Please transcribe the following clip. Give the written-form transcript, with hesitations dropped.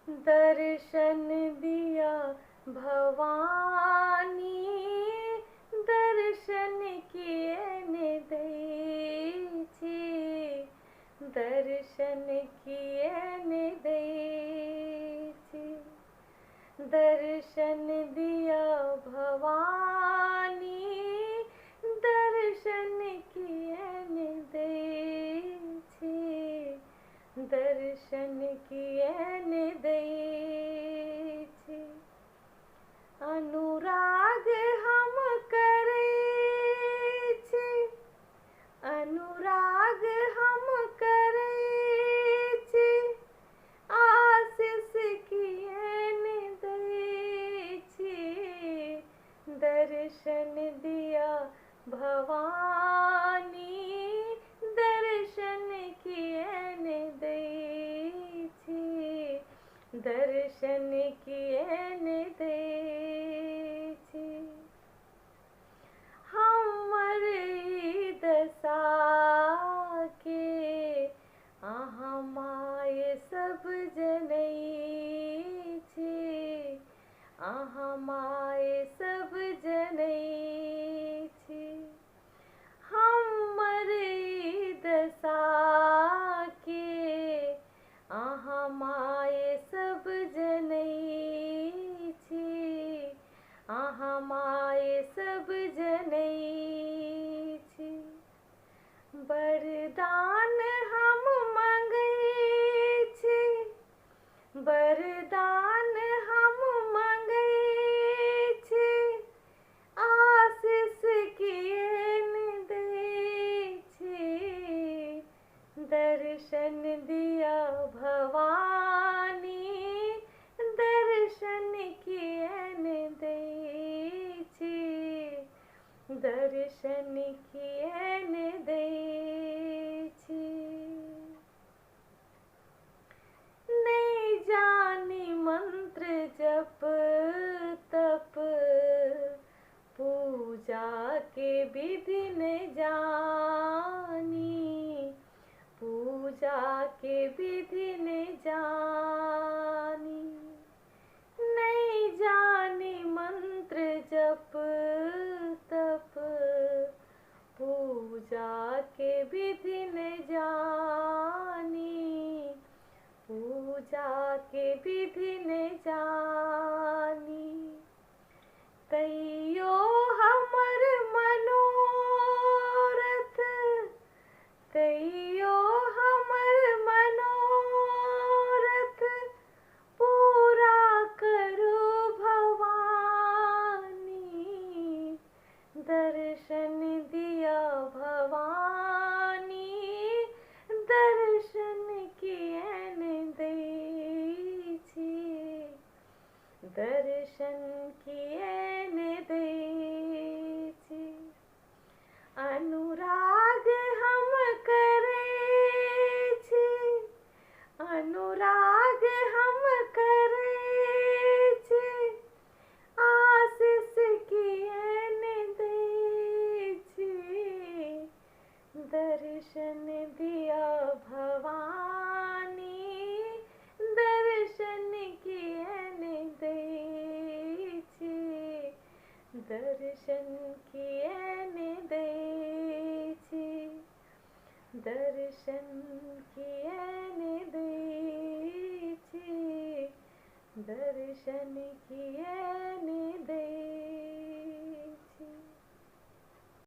दर्शन दिया भवानी, दर्शन किए ने दैछि, दर्शन किए ने दैछि। दर्शन दिया भवानी, दर्शन किए ने दैछि, दर्शन किए ने दैछि। अनुराग हम करै छी, अनुराग हम करै छी, आशीष किए ने दैछि, दर्शन दिया भवानी, दर्शन किए ने दैछि, दर्शन किए ने दैछि। हमर ई दशा के अहाँ माय सब जनै छी, अहाँ माय सब जनै छी। हमर ई दशा के अहाँ माय सब जनै छी, अहाँ माय सब जनै छी। वरदान हम मंगै छी, वरदान हम मंगै छी, आशीष किए ने दैछि, दर्शन दिया भवानी, दर्शन किए ने दैछि, दर्शन किए ने दैछि। नहीं जानी मंत्र जप तप, पूजा के विधि न जानी, पूजा के विधि न जानी। नहीं जानी मंत्र जप तप, पूजा के विधि न जानी, पूजा के विधि न जानी। तैयो हमर मनोरथ, तैयो हमर मनोरथ, पूरा करू भवानी, दर्शन दिया भवानी, दर्शन किए ने दैछि, दर्शन किए ने दैछि। अनुराग हम करै छी, अनुराग हम करै छी, आशीष किए ने दैछि, दर्शन दिया भवानी, दर्शन किए ने दैछि, दर्शन किए ने दैछि, दर्शन किए ने दैछि, दर्शन किए ने